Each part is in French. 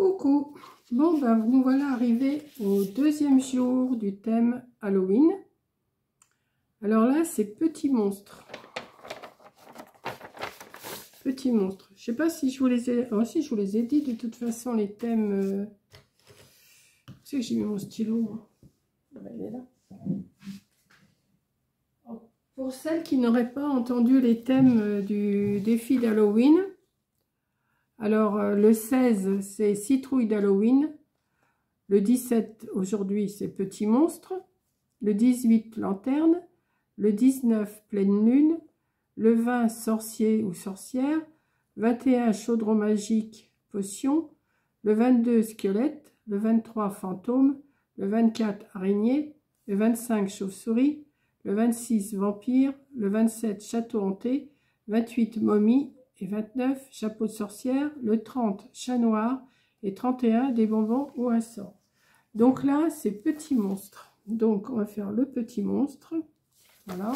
Coucou. Bon, ben, nous voilà arrivés au deuxième jour du thème Halloween. Alors là, c'est Petit Monstre. Petit Monstre. Je sais pas si je vous les ai... Oh, si, je vous les ai dit, de toute façon, les thèmes... Tu sais que j'ai mis mon stylo, moi. Il est là. Pour celles qui n'auraient pas entendu les thèmes du défi d'Halloween, alors le 16, c'est Citrouille d'Halloween. Le 17, aujourd'hui, c'est Petit Monstre. Le 18, Lanterne. Le 19, Pleine Lune. Le 20, Sorcier ou Sorcière. 21, Chaudron Magique, Potion. Le 22, Squelette. Le 23, Fantôme. Le 24, Araignée. Le 25, Chauve-souris. Le 26, Vampire. Le 27, Château hanté. 28, Momie. Et 29, Chapeau de sorcière. Le 30, Chat noir. Et 31, des bonbons ou un sort. Donc là, c'est Petit Monstre. Donc, on va faire le Petit Monstre. Voilà.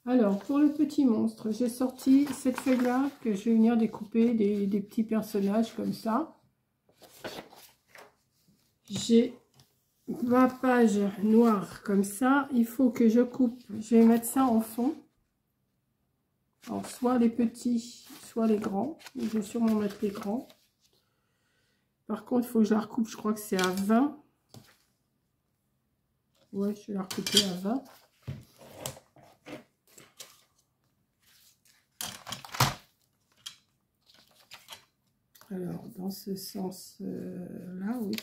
Alors, pour le Petit Monstre, j'ai sorti cette feuille-là que je vais venir découper des petits personnages comme ça. J'ai ma page noire comme ça. Il faut que je coupe. Je vais mettre ça en fond. Alors, soit les petits, soit les grands. Je vais sûrement mettre les grands. Par contre, il faut que je la recoupe. Je crois que c'est à 20. Ouais, je vais la recouper à 20. Alors, dans ce sens-là, oui.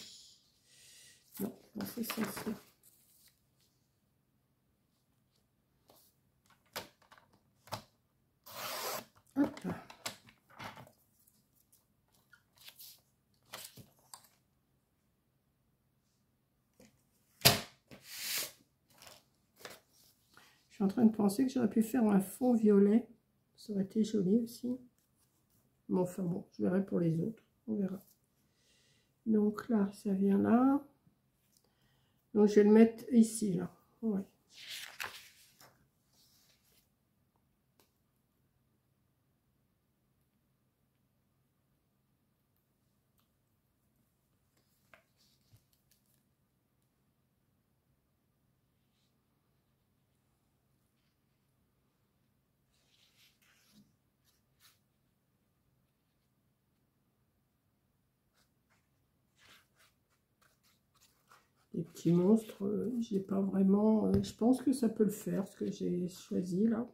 Non, dans ce sens-là. Hop. Je suis en train de penser que j'aurais pu faire un fond violet. Ça aurait été joli aussi. Mais enfin bon, je verrai pour les autres. On verra. Donc là, ça vient là. Donc je vais le mettre ici, là. Ouais. Les petits monstres, j'ai pas vraiment... je pense que ça peut le faire, ce que j'ai choisi là.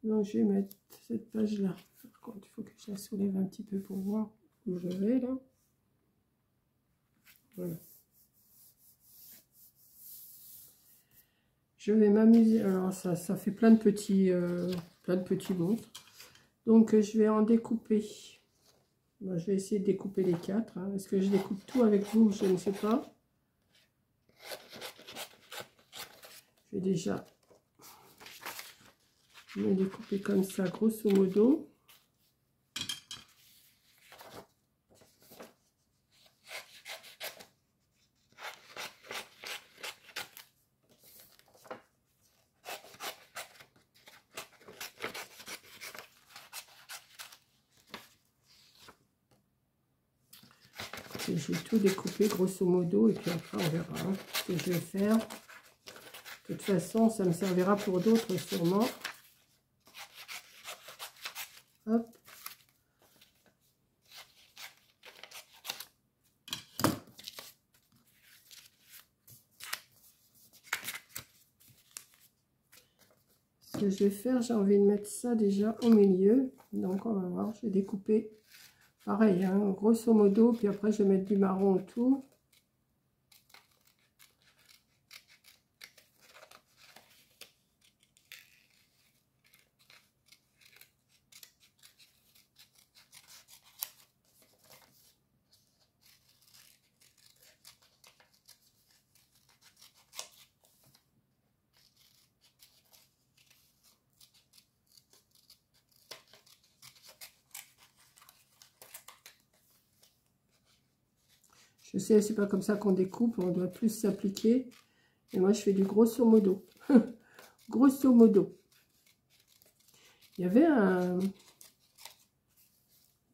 Donc je vais mettre cette page là. Par contre, il faut que je la soulève un petit peu pour voir où je vais là. Voilà. Je vais m'amuser. Alors ça fait plein de petits monstres. Donc je vais en découper. Bon, je vais essayer de découper les 4. Hein. Est-ce que je découpe tout avec vous? Je ne sais pas. Je vais déjà me découper comme ça, grosso modo. Et je vais tout découper grosso modo et puis après on verra hein, ce que je vais faire. De toute façon, ça me servira pour d'autres sûrement. Hop. Ce que je vais faire, j'ai envie de mettre ça déjà au milieu. Donc on va voir, je vais découper pareil, hein, grosso modo, puis après je vais mettre du marron autour. Je sais, c'est pas comme ça qu'on découpe, on doit plus s'appliquer. Et moi, je fais du grosso modo. Grosso modo. Il y avait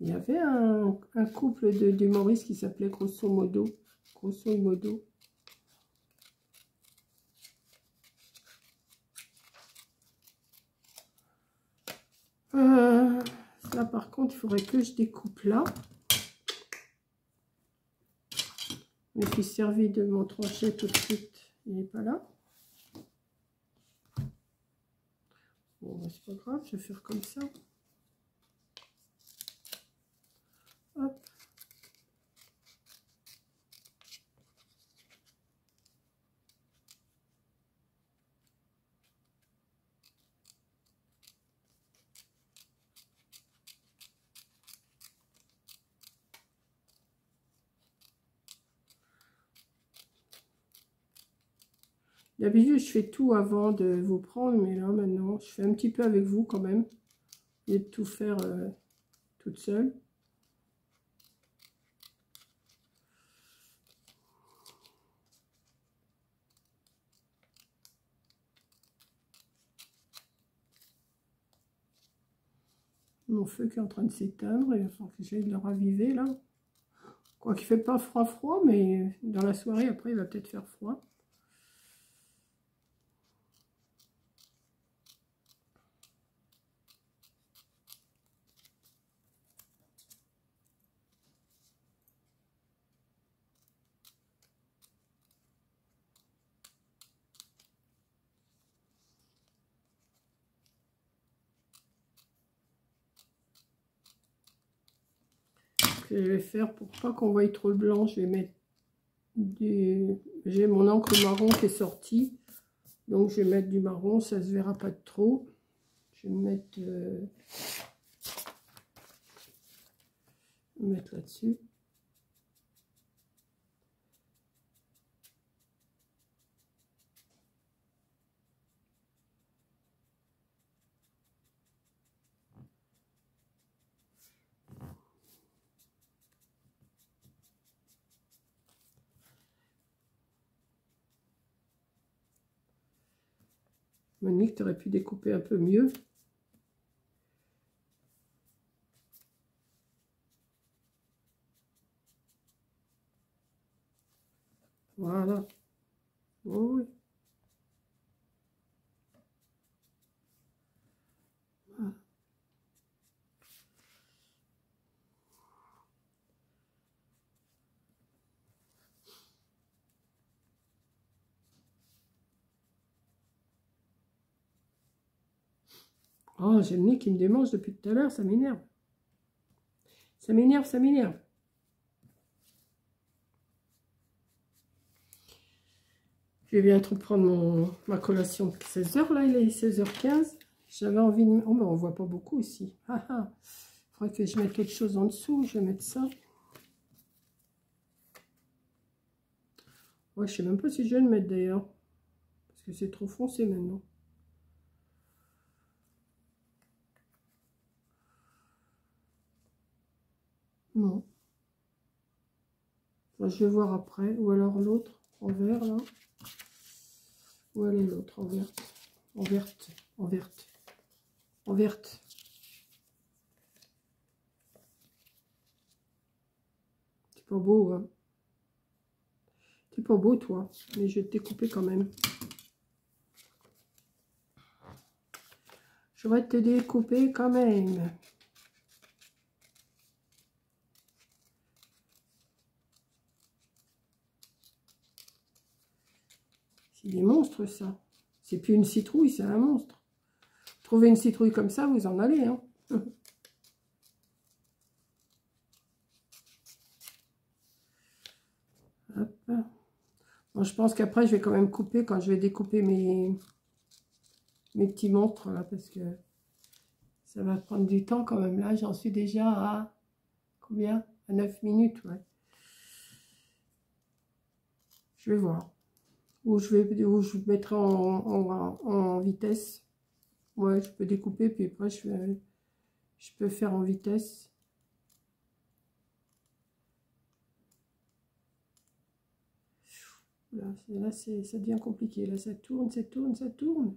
Il y avait un couple d'humoristes qui s'appelait Grosso Modo. Grosso Modo. Là, par contre, il faudrait que je découpe là. Je me suis servi de mon tranchet tout de suite. Il n'est pas là. Bon, bah, c'est pas grave, je vais faire comme ça. Hop. D'habitude, je fais tout avant de vous prendre, mais là, maintenant, je fais un petit peu avec vous quand même, au lieu de tout faire toute seule. Mon feu qui est en train de s'éteindre, il faut que j'aille le raviver là. Quoi qu'il ne fait pas froid, mais dans la soirée, après, il va peut-être faire froid. Ce que je vais faire pour pas qu'on voie trop le blanc, je vais mettre j'ai mon encre marron qui est sortie, donc je vais mettre du marron, ça se verra pas de trop. Je vais mettre là-dessus. Monique, tu aurais pu découper un peu mieux. Voilà. Oh oui. Voilà. Oh, j'ai le nez qui me démange depuis tout à l'heure, ça m'énerve. Ça m'énerve, ça m'énerve. Je vais bientôt prendre ma collation de 16h, là, il est 16h15. J'avais envie de... Oh, ben, on voit pas beaucoup ici. Ah, ah. Il faudrait que je mette autre chose en dessous, je vais mettre ça. Ouais, je sais même pas si je vais le mettre d'ailleurs. Parce que c'est trop foncé maintenant. Non. Enfin, je vais voir après. Ou alors l'autre en vert là. Où elle est l'autre en verte? En verte. En verte. En verte. C'est pas beau, hein. C'est pas beau, toi. Mais je vais te découper quand même. Je vais te découper quand même. C'est des monstres, ça. C'est plus une citrouille, c'est un monstre. Trouvez une citrouille comme ça, vous en allez, hein. Hop. Bon, je pense qu'après, je vais quand même couper quand je vais découper mes petits monstres, là, parce que ça va prendre du temps quand même. Là, j'en suis déjà à combien? À 9 minutes, ouais. Je vais voir. Ou je mettrai en vitesse. Ouais, je peux découper, puis après, je peux faire en vitesse. Là, ça devient compliqué. Là, ça tourne, ça tourne, ça tourne.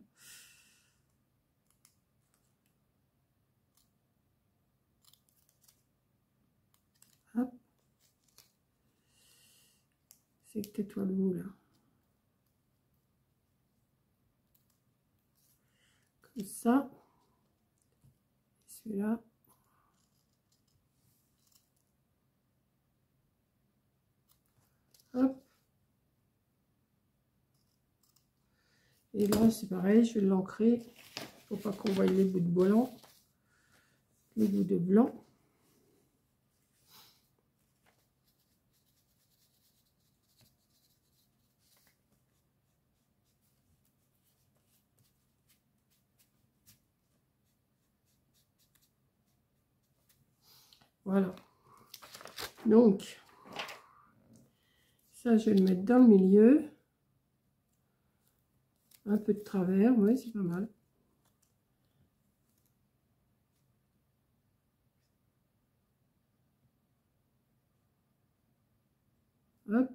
C'est peut-être toi le bout là. Comme ça. Celui-là. Hop. Et là, c'est pareil, je vais l'ancrer. Faut pas qu'on voie les bouts de blanc. Les bouts de blanc. Voilà. Donc, ça, je vais le mettre dans le milieu. Un peu de travers, ouais, c'est pas mal. Hop.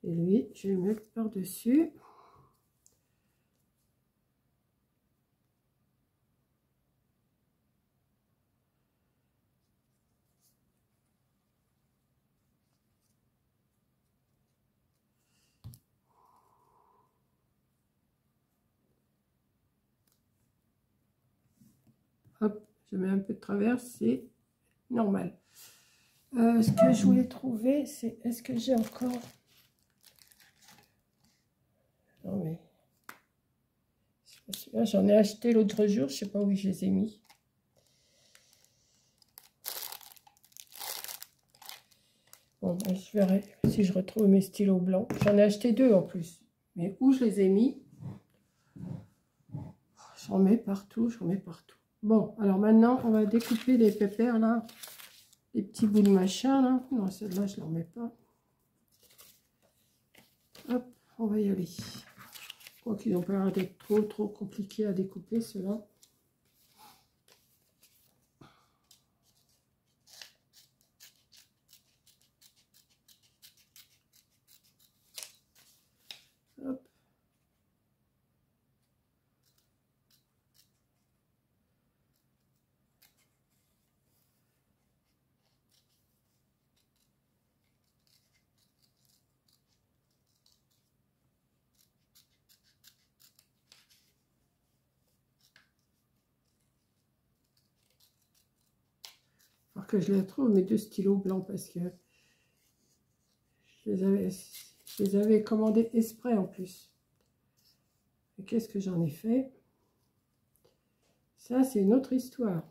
Et lui, je vais le mettre par-dessus. Hop, je mets un peu de travers, c'est normal. Ce que je voulais trouver, c'est est-ce que j'ai encore... Non mais... Là, j'en ai acheté l'autre jour, je sais pas où je les ai mis. Bon, ben, je verrai si je retrouve mes stylos blancs. J'en ai acheté 2 en plus. Mais où je les ai mis? J'en mets partout, j'en mets partout. Bon, alors maintenant, on va découper les pépères, là. Les petits bouts de machin, là. Non, celle-là, je ne leur mets pas. Hop, on va y aller. Je crois qu'ils n'ont pas l'air d'être trop compliqués à découper, ceux-là. Hop. Alors que je les retrouve, mes 2 stylos blancs, parce que je les avais commandés exprès en plus. Et qu'est-ce que j'en ai fait? Ça, c'est une autre histoire.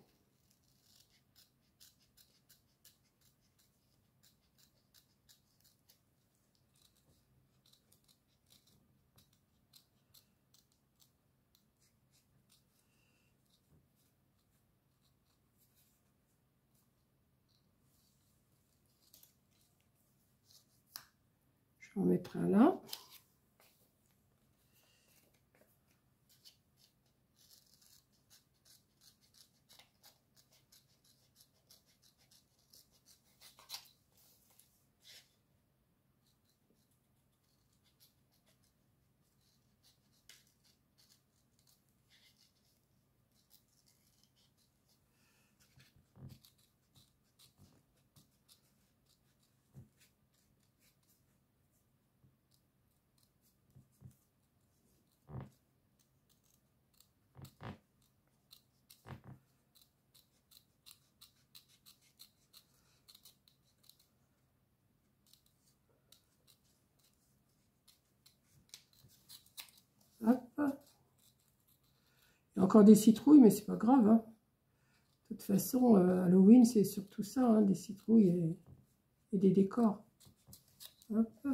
Je vais en mettre un là. Hop. Il y a encore des citrouilles, mais c'est pas grave. Hein. De toute façon, Halloween, c'est surtout ça, hein, des citrouilles et des décors. Hop.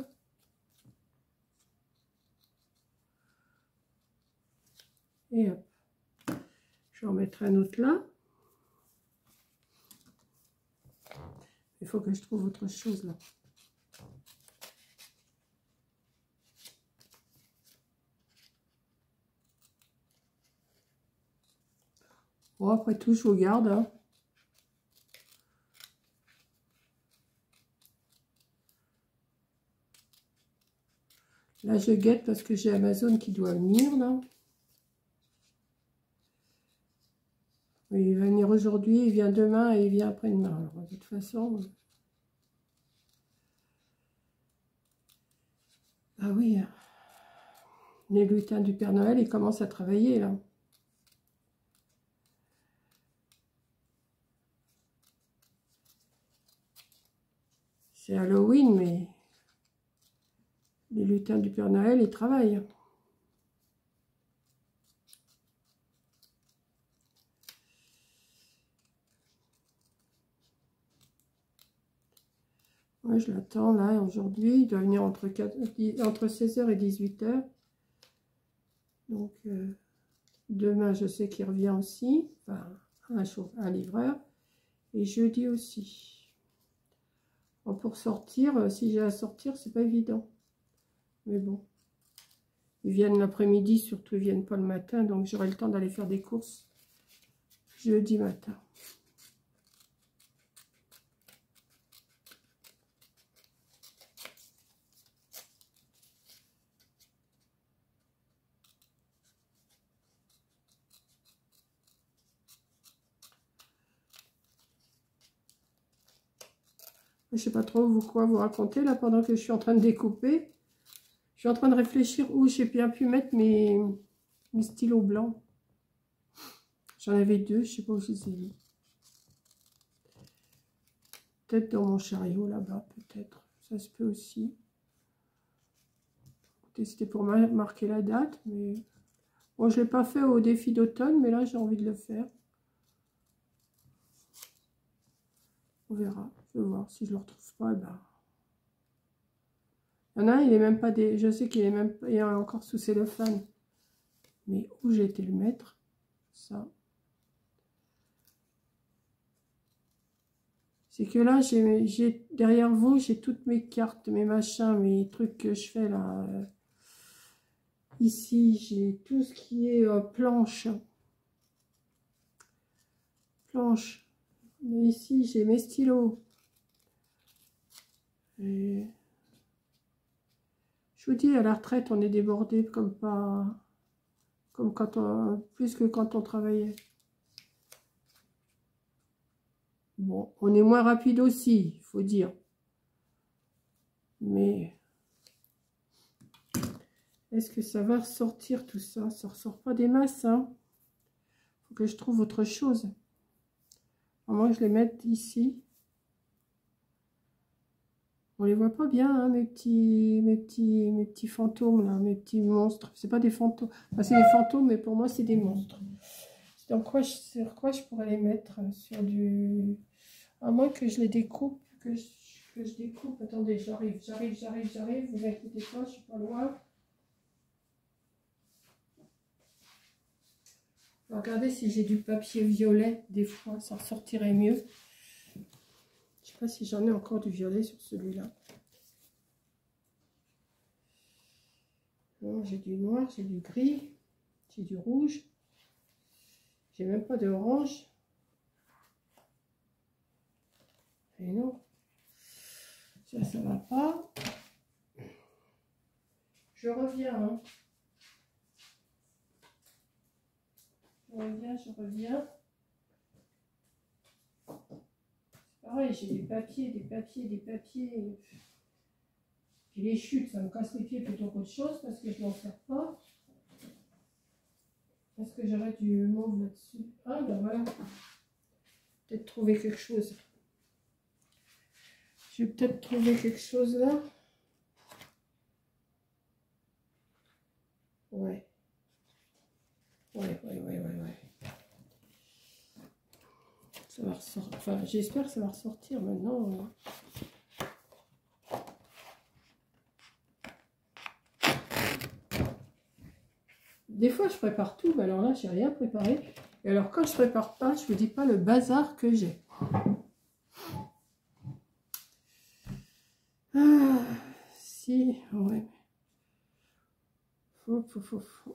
Et hop. Je vais en mettre un autre là. Il faut que je trouve autre chose là. Bon, après tout, je vous garde. Hein. Là, je guette parce que j'ai Amazon qui doit venir, là. Oui, il va venir aujourd'hui, il vient demain et il vient après-demain. Alors, de toute façon... Ah oui, les lutins du Père Noël, ils commencent à travailler, là. C'est Halloween, mais les lutins du Père Noël, ils travaillent. Moi, je l'attends, là, aujourd'hui. Il doit venir entre 16h et 18h. Donc, demain, je sais qu'il revient aussi. Enfin, un livreur. Et jeudi aussi. Bon, pour sortir, si j'ai à sortir, c'est pas évident. Mais bon. Ils viennent l'après-midi, surtout ils viennent pas le matin. Donc, j'aurai le temps d'aller faire des courses jeudi matin. Je sais pas trop quoi vous raconter là pendant que je suis en train de découper. Je suis en train de réfléchir où j'ai bien pu mettre mes stylos blancs. J'en avais deux, je sais pas où je les ai mis. Peut-être dans mon chariot là-bas, peut-être. Ça se peut aussi. C'était pour marquer la date, mais bon, je l'ai pas fait au défi d'automne, mais là j'ai envie de le faire. On verra. Je vais voir si je le retrouve pas. Eh ben... Il y en a un, il est même pas des. Je sais qu'il est même il est encore sous cellophane. Mais où j'ai été le mettre? Ça. C'est que là, derrière vous, j'ai toutes mes cartes, mes machins, mes trucs que je fais là. Ici, j'ai tout ce qui est planche. Planche. Ici, j'ai mes stylos. Et je vous dis, à la retraite, on est débordé comme pas... Comme quand on... Plus que quand on travaillait. Bon, on est moins rapide aussi, il faut dire. Mais... Est-ce que ça va ressortir tout ça? Ça ressort pas des masses, hein. Faut que je trouve autre chose. À moins que je les mette ici. On les voit pas bien, hein, mes petits fantômes, là, mes petits monstres. C'est pas des fantômes. Enfin, c'est des fantômes, mais pour moi, c'est des monstres. Sur quoi je pourrais les mettre? Sur du... À moins que je les découpe, que je découpe. Attendez, j'arrive. Vous inquiétez pas, je suis pas loin. Regardez si j'ai du papier violet, des fois, ça ressortirait mieux. Je sais pas si j'en ai encore du violet sur celui-là. Non, j'ai du noir, j'ai du gris, j'ai du rouge. J'ai même pas d'orange. Et non. Ça va pas. Je reviens, hein. Je reviens. Pareil, j'ai des papiers. Puis les chutes, ça me casse les pieds plutôt qu'autre chose parce que je n'en sers pas. Est-ce que j'aurais du mauve là-dessus? Ah ben voilà. Peut-être trouver quelque chose. Je vais peut-être trouver quelque chose là. Ouais. Ouais. Ça va ressortir. Enfin, j'espère que ça va ressortir maintenant. Des fois, je prépare tout, mais alors là, j'ai rien préparé. Et alors, quand je prépare pas, je vous dis pas le bazar que j'ai. Ah, si, ouais. Faut.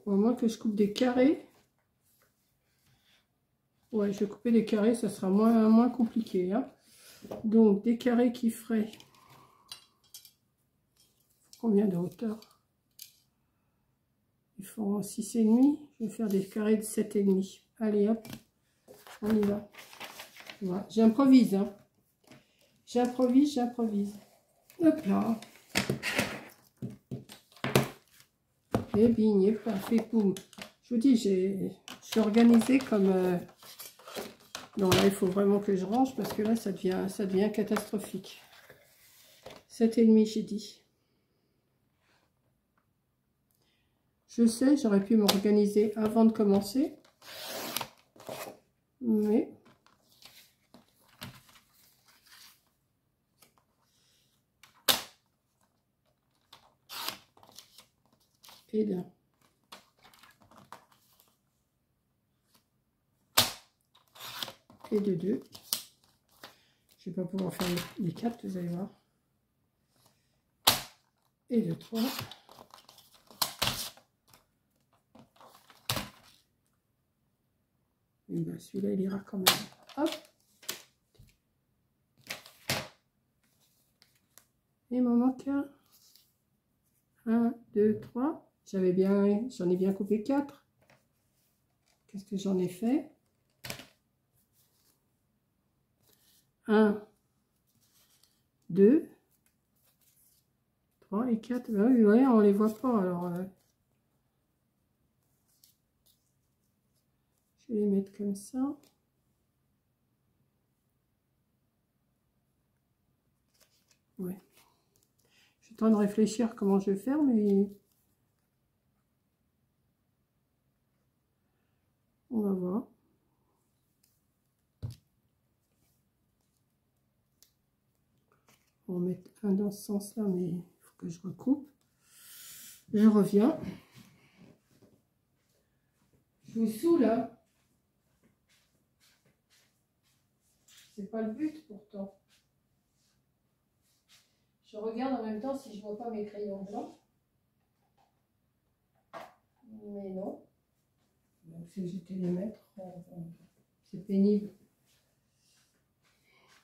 Au moins que je coupe des carrés. Ouais, je vais couper des carrés, ça sera moins compliqué. Hein. Donc, des carrés qui feraient... Combien de hauteur? Ils font 6,5. Je vais faire des carrés de 7,5. Allez, hop. On y va. Voilà. J'improvise, hein. J'improvise, j'improvise. Hop là. Et bing, et paf, et boum. Je vous dis, je suis organisée comme... Non, là, il faut vraiment que je range parce que là, ça devient catastrophique. 7,5, j'ai dit. Je sais, j'aurais pu m'organiser avant de commencer. Mais... Et là. Et de 2. Je ne vais pas pouvoir faire les 4, vous allez voir. Et de 3. Et bien celui-là, il ira quand même. Hop. Il m'en manque un. 1, 2, 3. J'en ai bien coupé 4. Qu'est-ce que j'en ai fait? 1, 2, 3 et 4. Ben oui, ouais, on les voit pas. Alors, je vais les mettre comme ça. Ouais. J'ai le temps de réfléchir comment je vais faire, mais on va voir. On va mettre un dans ce sens-là, mais il faut que je recoupe. Je reviens. Je vous saoule, hein. C'est pas le but pourtant. Je regarde en même temps si je vois pas mes crayons blancs. Mais non. Donc si j'étais les mettre, c'est pénible.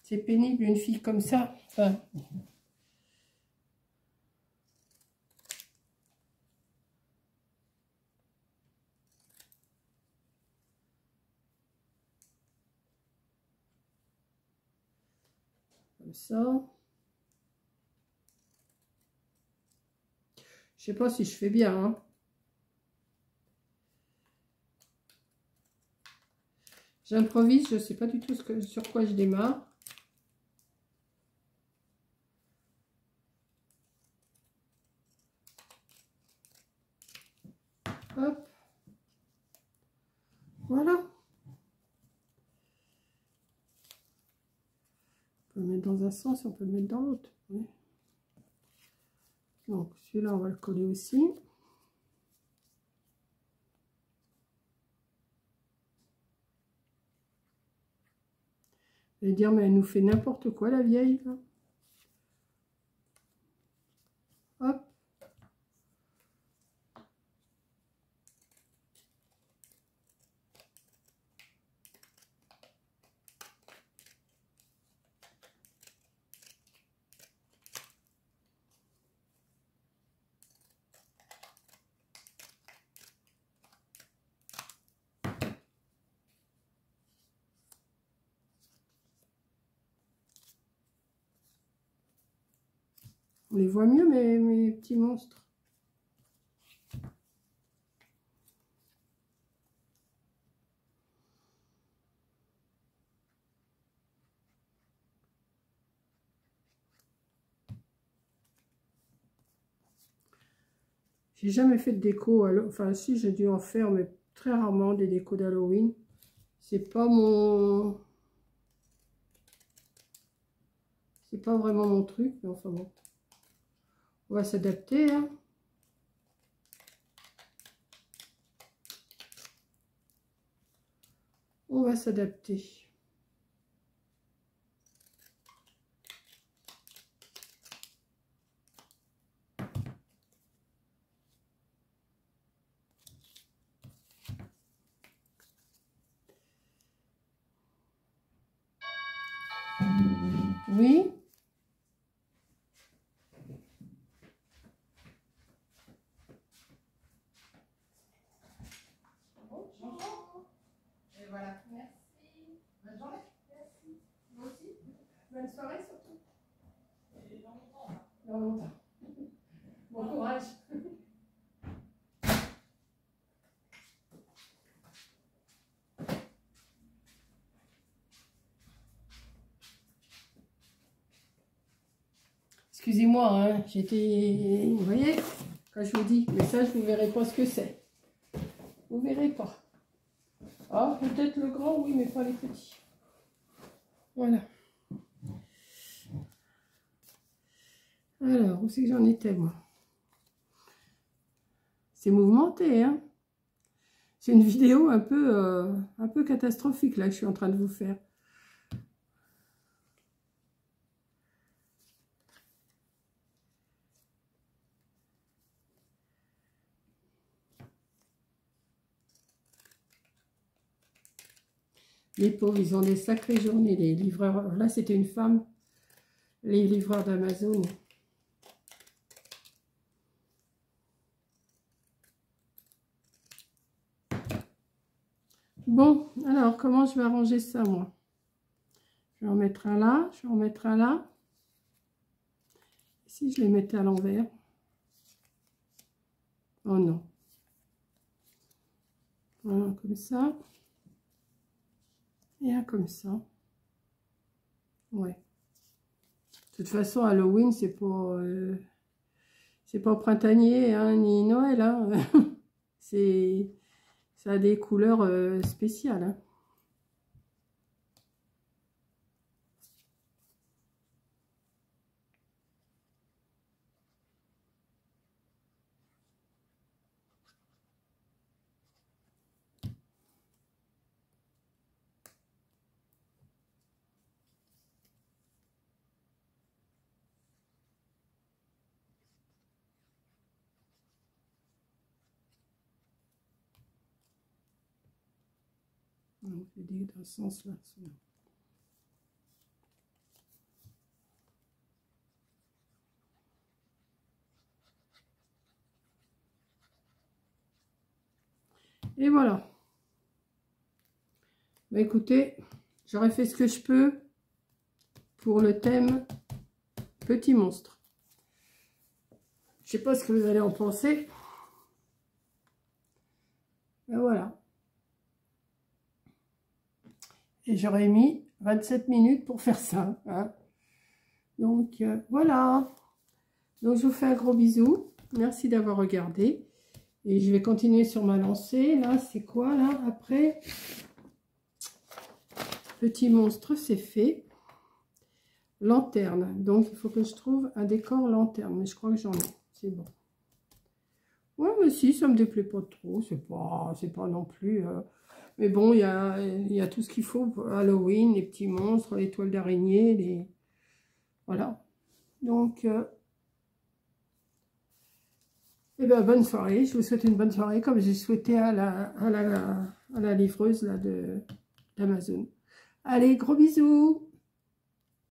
C'est pénible une fille comme ça. Enfin, comme ça. Je sais pas si je fais bien, hein. J'improvise, je sais pas du tout sur quoi je démarre. Hop. Voilà. On peut le mettre dans un sens, on peut le mettre dans l'autre. Oui. Donc celui-là, on va le coller aussi. Vous allez dire, mais elle nous fait n'importe quoi, la vieille, là. Hop. On les voit mieux, mes petits monstres. J'ai jamais fait de déco, enfin si, j'ai dû en faire, mais très rarement des décos d'Halloween. C'est pas mon... C'est pas vraiment mon truc, mais enfin bon. On va s'adapter, hein. On va s'adapter. Oui. Bonjour. Et voilà. Merci. Excusez-moi, hein, j'étais... Vous voyez, quand je vous dis message, vous ne verrez pas ce que c'est. Vous ne verrez pas. Ah, peut-être le grand, oui, mais pas les petits. Voilà. Alors, où c'est que j'en étais, moi? C'est mouvementé, hein. C'est une vidéo un peu catastrophique, là, que je suis en train de vous faire. Les pauvres, ils ont des sacrées journées, les livreurs. Là, c'était une femme, les livreurs d'Amazon. Bon, alors, comment je vais arranger ça, moi? Je vais en mettre un là, je vais en mettre un là. Si je les mettais à l'envers. Oh non. Voilà, comme ça. Et un comme ça. Ouais. De toute façon, Halloween, c'est pas printanier, hein, ni Noël. Hein. Ça a des couleurs spéciales. Hein. Je dis dans ce sens-là. Et voilà. Bah, écoutez, j'aurais fait ce que je peux pour le thème Petit Monstre. Je sais pas ce que vous allez en penser. Mais voilà. Et j'aurais mis 27 minutes pour faire ça. Hein. Donc, voilà. Donc, je vous fais un gros bisou. Merci d'avoir regardé. Et je vais continuer sur ma lancée. Là, c'est quoi, là, après? Petit monstre, c'est fait. Lanterne. Donc, il faut que je trouve un décor lanterne. Mais je crois que j'en ai. C'est bon. Ouais, mais si, ça me déplaît pas trop. C'est pas non plus... Mais bon, il y a tout ce qu'il faut pour Halloween, les petits monstres, les toiles d'araignée, les... Voilà. Donc, eh ben, bonne soirée. Je vous souhaite une bonne soirée, comme j'ai souhaité à la livreuse là d'Amazon. Allez, gros bisous.